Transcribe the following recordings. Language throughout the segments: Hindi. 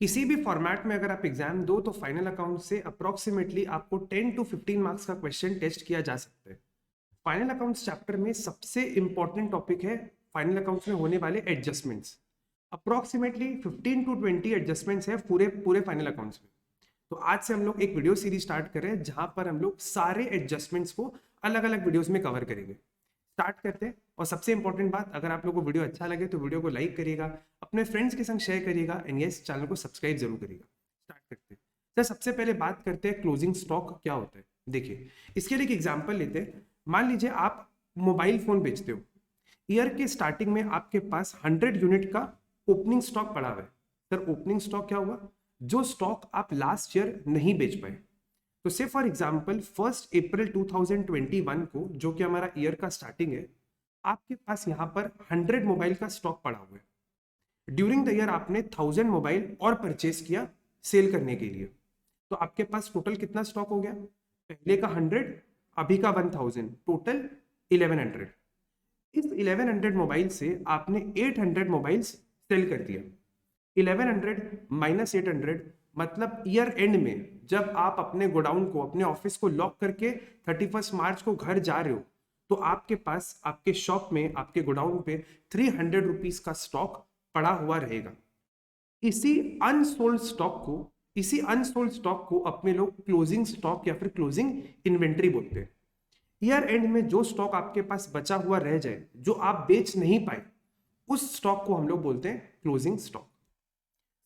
किसी भी फॉर्मेट में अगर आप एग्जाम दो तो फाइनल अकाउंट से अप्रोक्सीमेटली आपको 10 to 15 मार्क्स का क्वेश्चन टेस्ट किया जा सकता है। फाइनल अकाउंट्स चैप्टर में सबसे इंपॉर्टेंट टॉपिक है फाइनल अकाउंट्स में होने वाले एडजस्टमेंट्स। अप्रोक्सीमेटली 15 to 20 एडजस्टमेंट्स है पूरे पूरे फाइनल अकाउंट्स में। तो आज से हम लोग एक वीडियो सीरीज स्टार्ट कर रहे हैं जहां पर हम लोग सारे एडजस्टमेंट्स को अलग अलग वीडियोस में कवर करेंगे। स्टार्ट करते हैं। और सबसे इंपॉर्टेंट बात, अगर आप लोगों को वीडियो अच्छा लगे तो वीडियो को लाइक करिएगा, अपने फ्रेंड्स के संग शेयर करिएगा एंड यस चैनल को सब्सक्राइब जरूर करिएगा। स्टार्ट करते हैं। सर सबसे पहले बात करते हैं क्लोजिंग स्टॉक क्या होता है। देखिए इसके लिए एक एग्जांपल लेते हैं। मान लीजिए आप मोबाइल फोन बेचते हो, ईयर के स्टार्टिंग में आपके पास 100 यूनिट का ओपनिंग स्टॉक पड़ा हुआ है। सर ओपनिंग स्टॉक क्या हुआ? जो स्टॉक आप लास्ट ईयर नहीं बेच पाए। तो से फॉर एग्जांपल 1 अप्रैल 2021 को, जो कि हमारा ईयर का स्टार्टिंग है, आपके पास यहाँ पर 100 मोबाइल का स्टॉक पड़ा हुआ है। ड्यूरिंग द ईयर आपने 1000 मोबाइल और परचेज किया सेल करने के लिए। तो आपके पास टोटल कितना स्टॉक हो गया? पहले का 100, अभी का 1000, टोटल 1100। इस 1100 मोबाइल से आपने 800 मोबाइल्स सेल कर दिया। 1100 माइनस 800 मतलब ईयर एंड में जब आप अपने गोडाउन को, अपने ऑफिस को लॉक करके 31 मार्च को घर जा रहे हो, तो आपके पास आपके शॉप में, आपके गोडाउन पे 300 रुपीज का स्टॉक पड़ा हुआ रहेगा। इसी अनसोल्ड स्टॉक को अपने लोग क्लोजिंग स्टॉक या फिर क्लोजिंग इन्वेंट्री बोलते हैं। ईयर एंड में जो स्टॉक आपके पास बचा हुआ रह जाए, जो आप बेच नहीं पाए, उस स्टॉक को हम लोग बोलते हैं closing stock.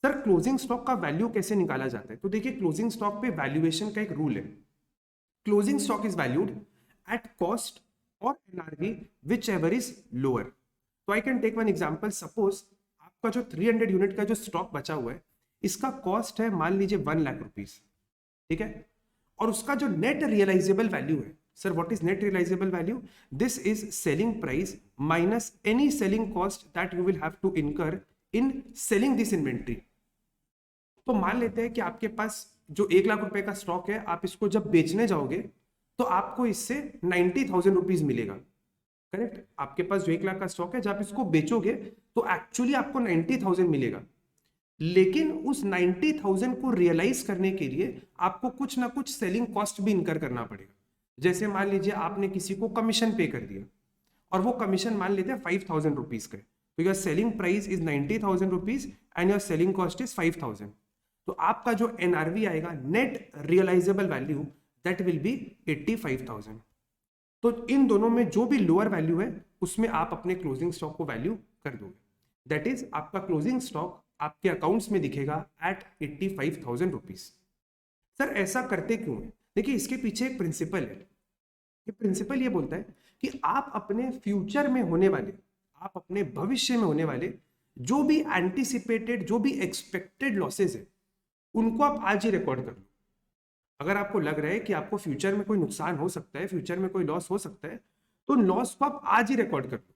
Sir closing stock का वैल्यू कैसे निकाला जाता है? तो देखिए क्लोजिंग स्टॉक पे वैल्यूएशन का एक रूल है। Closing stock is valued at cost और NRV whichever is lower. तो I can take one example. Suppose आपका जो 300 यूनिट का जो स्टॉक बचा हुआ है, इसका कॉस्ट है मान लीजिए 1 लाख रुपीज, ठीक है। और उसका जो नेट रियलाइजेबल वैल्यू है, sir what is net realisable value? This is selling price minus any selling cost that you will have to incur in selling this inventory. तो मान लेते हैं कि आपके पास जो 1 लाख रुपए का स्टॉक है, आप इसको जब बेचने जाओगे तो आपको इससे 90,000 रुपीज मिलेगा। करेक्ट? आपके पास जो 1 लाख का स्टॉक है, जब आप इसको बेचोगे तो एक्चुअली आपको 90,000 मिलेगा। लेकिन उस 90,000 को रियलाइज करने के लिए आपको कुछ ना कुछ सेलिंग कॉस्ट भी इनकर करना पड़ेगा। जैसे मान लीजिए आपने किसी को कमीशन पे कर दिया, और वो कमीशन मान लेते हैं 5,000 रुपीज का। तो your selling price is 90,000 rupees and your selling cost is 5,000। तो आपका जो एनआरवी आएगा, net realisable value, that will be 85,000। तो इन दोनों में जो भी लोअर वैल्यू है उसमें आप अपने क्लोजिंग स्टॉक को वैल्यू कर दोगे। दैट इज आपका क्लोजिंग स्टॉक आपके अकाउंट्स में दिखेगा एट 85,000 रुपीज। सर ऐसा करते क्यों है? देखिए इसके पीछे एक प्रिंसिपल है। ये प्रिंसिपल ये बोलता है कि आप अपने फ्यूचर में होने वाले, आप अपने भविष्य में होने वाले जो भी एंटिसिपेटेड, जो भी एक्सपेक्टेड लॉसेज है, उनको आप आज ही रिकॉर्ड कर लो। अगर आपको लग रहा है कि आपको फ्यूचर में कोई नुकसान हो सकता है, फ्यूचर में कोई लॉस हो सकता है, तो लॉस को आप आज ही रिकॉर्ड कर लो।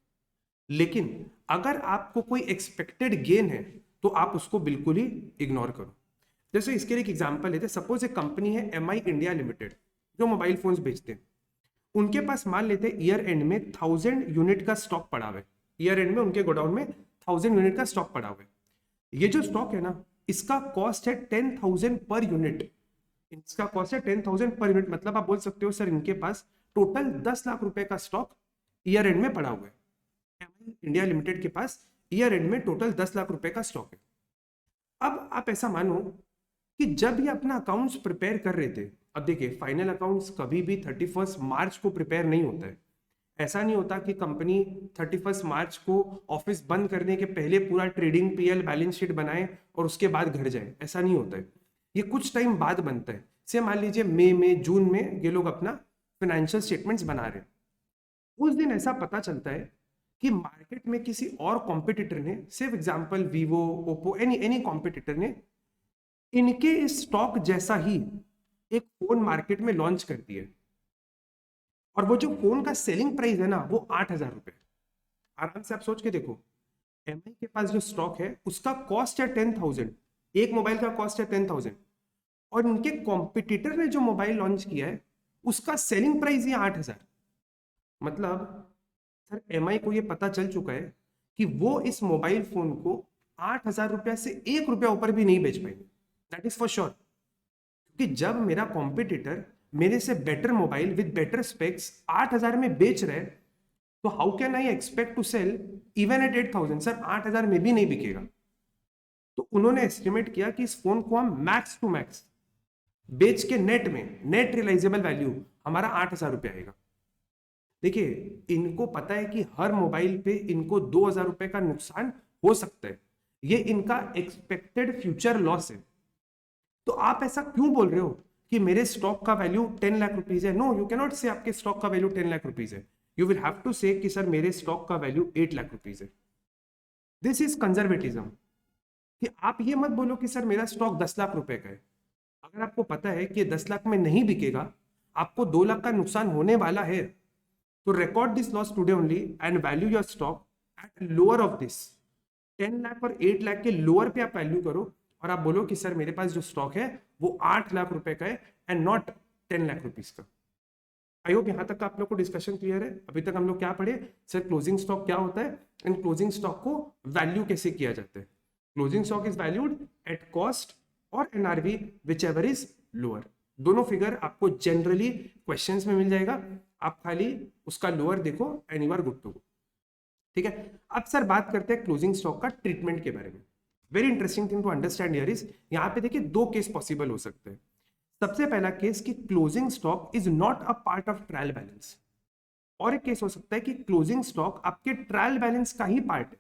लेकिन अगर आपको कोई एक्सपेक्टेड गेन है तो आप उसको बिल्कुल ही इग्नोर करो। जैसे इसके लिए एक एग्जांपल लेते हैं। सपोज एक कंपनी है एमआई इंडिया लिमिटेड, जो मोबाइल फोन्स बेचते हैं। उनके पास मान लेते हैं ईयर एंड में 1000 यूनिट का स्टॉक पड़ा हुआ है। ईयर एंड में उनके गोडाउन में 1000 यूनिट का स्टॉक पड़ा हुआ है। ये जो स्टॉक है ना, इसका कॉस्ट है 10,000 पर यूनिट। इसका कॉस्ट है 10,000 पर यूनिट। मतलब आप बोल सकते हो सर इनके पास टोटल 10 लाख रुपए का स्टॉक ईयर एंड में पड़ा हुआ है। इंडिया लिमिटेड के पास ईयर एंड में टोटल 10 लाख रुपए का स्टॉक है। अब आप ऐसा मानो कि जब ये अपना अकाउंट्स प्रिपेयर कर रहे थे, अब देखिए फाइनल अकाउंट्स कभी भी 31 मार्च को प्रिपेयर नहीं होता है। ऐसा नहीं होता कि कंपनी 31 मार्च को ऑफिस बंद करने के पहले पूरा ट्रेडिंग पीएल बैलेंस शीट बनाए और उसके बाद घर जाए। ऐसा नहीं होता है। ये कुछ टाइम बाद बनता है। से मान लीजिए मई में, जून में ये लोग अपना फाइनेंशियल स्टेटमेंट्स बना रहे हैं। उस दिन ऐसा पता चलता है कि मार्केट में किसी और कॉम्पिटिटर ने, सिर्फ example Vivo, Oppo, any competitor ने इनके स्टॉक जैसा ही एक फोन मार्केट में लॉन्च कर दिया। और वो जो फोन का सेलिंग प्राइस है ना, वो 8,000 रुपए। आराम से आप सोच के देखो, एमआई के पास जो स्टॉक है उसका कॉस्ट है 10,000, एक मोबाइल का कॉस्ट है 10,000, और इनके कॉम्पिटिटर ने जो मोबाइल लॉन्च किया है उसका सेलिंग प्राइस ही 8,000। मतलब सर एमआई को ये पता चल चुका है कि वो इस मोबाइल फोन को 8,000 रुपया से 1 रुपया ऊपर भी नहीं बेच पाएंगे, दैट इज फॉर श्योर। कि जब मेरा कॉम्पिटिटर मेरे से better mobile with better specs 8,000 में बेच रहे, तो how can I expect to sell even at 8,000? Sir 8,000 में भी नहीं बिकेगा। तो उन्होंने एस्टिमेट किया कि इस फोन को हम मैक्स टू मैक्स बेच के नेट में, नेट रियलाइजेबल वैल्यू हमारा 8,000 रुपया आएगा। देखिए, इनको पता है कि हर मोबाइल पे इनको 2,000 रुपए का नुकसान हो सकता है, ये इनका एक्सपेक्टेड फ्यूचर लॉस है। तो आप ऐसा क्यों बोल रहे हो कि मेरे स्टॉक का वैल्यू 10 लाख रुपीज है? नो, यू कैन नॉट से आपके स्टॉक का वैल्यू 10 लाख रुपीज है। यू विल हैव टू से कि सर मेरे स्टॉक का वैल्यू 8 लाख रुपीज है। This is conservatism. कि आप ये मत बोलो कि सर मेरा स्टॉक 10 लाख रुपए का है। अगर आपको पता है कि 10 लाख में नहीं बिकेगा, आपको 2 लाख का नुकसान होने वाला है, तो record this loss today only and value your stock at lower of this. 10 lakh और 8 लाख के लोअर पे आप वैल्यू करो और आप बोलो कि सर मेरे पास जो स्टॉक है वो 8 लाख रुपए का है एंड नॉट 10 लाख रुपीज का। आई होप यहां तक आप लोग को डिस्कशन क्लियर है। अभी तक हम लोग क्या पढ़े? सर क्लोजिंग स्टॉक क्या होता है एंड क्लोजिंग स्टॉक को वैल्यू कैसे किया जाता है। Closing stock is valued at cost और NRV whichever is lower. दोनों फिगर आपको जनरली क्वेश्चंस में मिल जाएगा, आप खाली उसका लोअर देखो and you are good to go. ठीक है, अब सर बात करते हैं क्लोजिंग स्टॉक का ट्रीटमेंट के बारे में। Very interesting thing to understand here is, यहाँ पे देखिए 2 केस पॉसिबल हो सकते हैं। सबसे पहला केस कि closing stock is not a part of trial balance, और एक केस हो सकता है कि क्लोजिंग स्टॉक आपके ट्रायल बैलेंस का ही पार्ट है।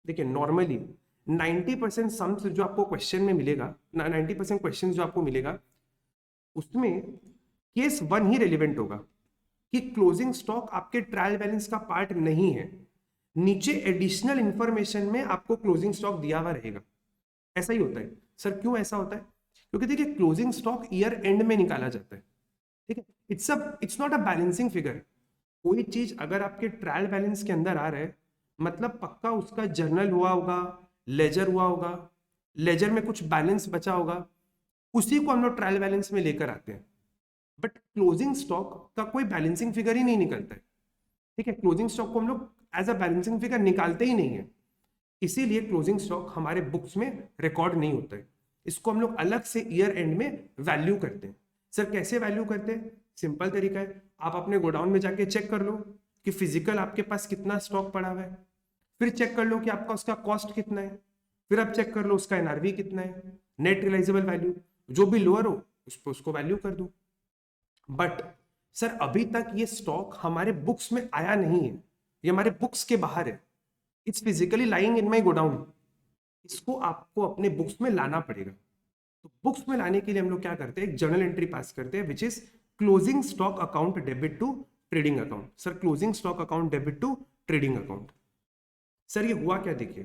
देखिए नॉर्मली 90% सम्स जो आपको क्वेश्चन में मिलेगा, 90% क्वेश्चन जो आपको मिलेगा उसमें केस 1 ही रेलिवेंट होगा कि क्लोजिंग स्टॉक आपके ट्रायल बैलेंस का पार्ट नहीं है। नीचे एडिशनल इंफॉर्मेशन में आपको क्लोजिंग स्टॉक दिया हुआ रहेगा। ऐसा ही होता है। सर क्यों ऐसा होता है? क्योंकि देखिए क्लोजिंग स्टॉक ईयर एंड में निकाला जाता है। ठीक है, it's not a balancing figure. कोई चीज अगर आपके ट्रायल बैलेंस के अंदर आ रहा है, मतलब पक्का उसका जर्नल हुआ होगा, लेजर हुआ होगा, लेजर में कुछ बैलेंस बचा होगा, उसी को हम लोग ट्रायल बैलेंस में लेकर आते हैं। बट क्लोजिंग स्टॉक का कोई बैलेंसिंग फिगर ही नहीं निकलता है। ठीक है, क्लोजिंग स्टॉक को हम लोग एज अ बैलेंसिंग फिगर निकालते ही नहीं है, इसीलिए क्लोजिंग स्टॉक हमारे बुक्स में रिकॉर्ड नहीं होता है। इसको हम लोग अलग से ईयर एंड में वैल्यू करते हैं। सर कैसे वैल्यू करते हैं? सिंपल तरीका है, आप अपने गोडाउन में जाके चेक कर लो कि फिजिकल आपके पास कितना स्टॉक पड़ा हुआ है, फिर चेक कर लो कि आपका उसका कॉस्ट कितना है, फिर आप चेक कर लो उसका एनआरवी कितना है, नेट रियलाइजेबल वैल्यू जो भी लोअर हो उस पर उसको वैल्यू कर दो। बट सर अभी तक ये स्टॉक हमारे बुक्स में आया नहीं है, ये हमारे बुक्स के बाहर है, it's physically lying in my godown, इसको आपको अपने बुक्स में लाना पड़ेगा। तो बुक्स में लाने के लिए हम लोग क्या करते हैं? एक जर्नल एंट्री पास करते हैं which is closing stock account debit to trading account. Sir closing stock account debit to trading account, sir ये हुआ क्या? देखिए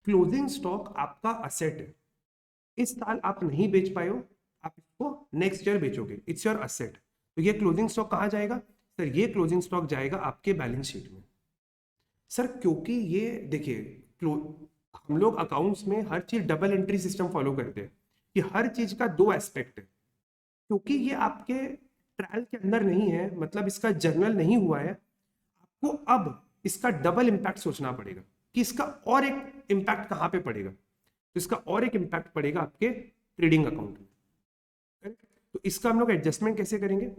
क्लोजिंग स्टॉक आपका असेट है, इस साल आप नहीं बेच पाए हो, आप इसको नेक्स्ट ईयर बेचोगे, इट्स योर असेट। तो ये क्लोजिंग स्टॉक कहाँ जाएगा? सर ये क्लोजिंग स्टॉक जाएगा आपके बैलेंस शीट में। सर क्योंकि ये देखिए हम लोग अकाउंट्स में हर चीज डबल एंट्री सिस्टम फॉलो करते हैं कि हर चीज का 2 एस्पेक्ट है। क्योंकि ये आपके ट्रायल के अंदर नहीं है, मतलब इसका जर्नल नहीं हुआ है, आपको अब इसका डबल इंपैक्ट सोचना पड़ेगा कि इसका और एक इंपैक्ट कहाँ पे पड़ेगा। तो इसका और एक इंपैक्ट पड़ेगा आपके ट्रेडिंग अकाउंट में। तो इसका हम लोग एडजस्टमेंट कैसे करेंगे?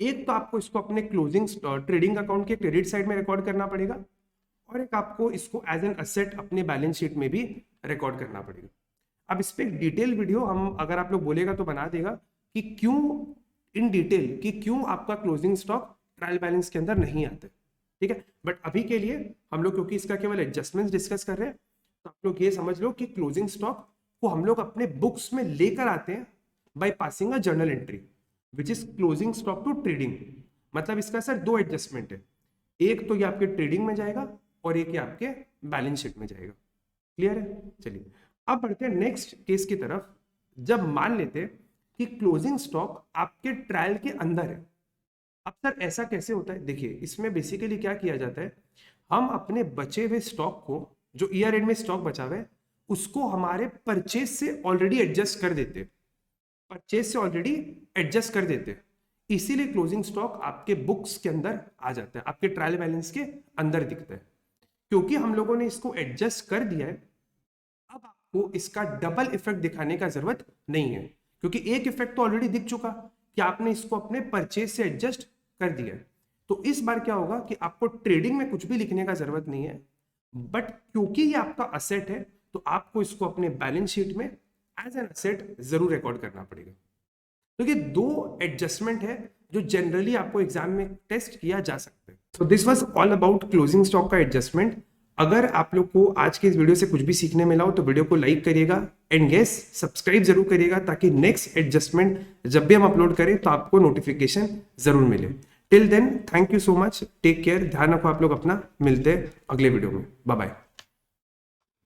एक तो आपको इसको अपने क्लोजिंग ट्रेडिंग अकाउंट के क्रेडिट साइड में रिकॉर्ड करना पड़ेगा, और एक आपको इसको एज एन असेट अपने बैलेंस शीट में भी रिकॉर्ड करना पड़ेगा। अब इस पर डिटेल वीडियो हम अगर आप लोग बोलेगा तो बना देगा कि क्यों इन डिटेल कि क्यों आपका क्लोजिंग स्टॉक ट्रायल बैलेंस के अंदर नहीं आता। ठीक है, बट अभी के लिए हम लोग क्योंकि इसका केवल एडजस्टमेंट्स डिस्कस कर रहे हैं, तो आप लोग ये समझ लो कि क्लोजिंग स्टॉक को हम लोग अपने बुक्स में लेकर आते हैं by passing a journal entry which is closing stock to trading. मतलब इसका सर 2 एडजस्टमेंट है, एक तो ये आपके ट्रेडिंग में जाएगा और एक ये आपके बैलेंस शीट में जाएगा। क्लियर है? चलिए अब बढ़ते हैं नेक्स्ट केस की तरफ। जब मान लेते हैं कि क्लोजिंग स्टॉक आपके ट्रायल के अंदर है। अब सर ऐसा कैसे होता है? देखिए इसमें बेसिकली क्या किया जाता है, हम अपने बचे हुए स्टॉक को, जो ईयर एंड में स्टॉक बचा हुआ है, उसको हमारे परचेज से ऑलरेडी एडजस्ट कर देते हैं, परचेज से ऑलरेडी एडजस्ट कर देते हैं। इसीलिए क्लोजिंग स्टॉक आपके बुक्स के अंदर आ जाता है, आपके ट्रायल बैलेंस के अंदर दिखता है। क्योंकि हम लोगों ने इसको एडजस्ट कर दिया है, आपको इसका डबल इफेक्ट दिखाने का जरूरत नहीं है, क्योंकि एक इफेक्ट तो ऑलरेडी दिख चुका कि आपने इसको अपने परचेज से एडजस्ट कर दिया। तो इस बार क्या होगा कि आपको ट्रेडिंग में कुछ भी लिखने का जरूरत नहीं है, बट क्योंकि ये आपका असेट है तो आपको इसको अपने बैलेंस शीट में एज एन असेट जरूर रिकॉर्ड करना पड़ेगा। तो ये दो एडजस्टमेंट है जो जनरली आपको एग्जाम में टेस्ट किया जा सकता है। So this was all about closing stock का एडजस्टमेंट। अगर आप लोग को आज के इस वीडियो से कुछ भी सीखने मिला हो तो वीडियो को लाइक करिएगा एंड यस सब्सक्राइब जरूर करिएगा, ताकि नेक्स्ट एडजस्टमेंट जब भी हम अपलोड करें तो आपको नोटिफिकेशन जरूर मिले। Till then thank you so much, take care, ध्यान रखो आप लोग अपना, मिलते हैं अगले वीडियो में, बाय बाय।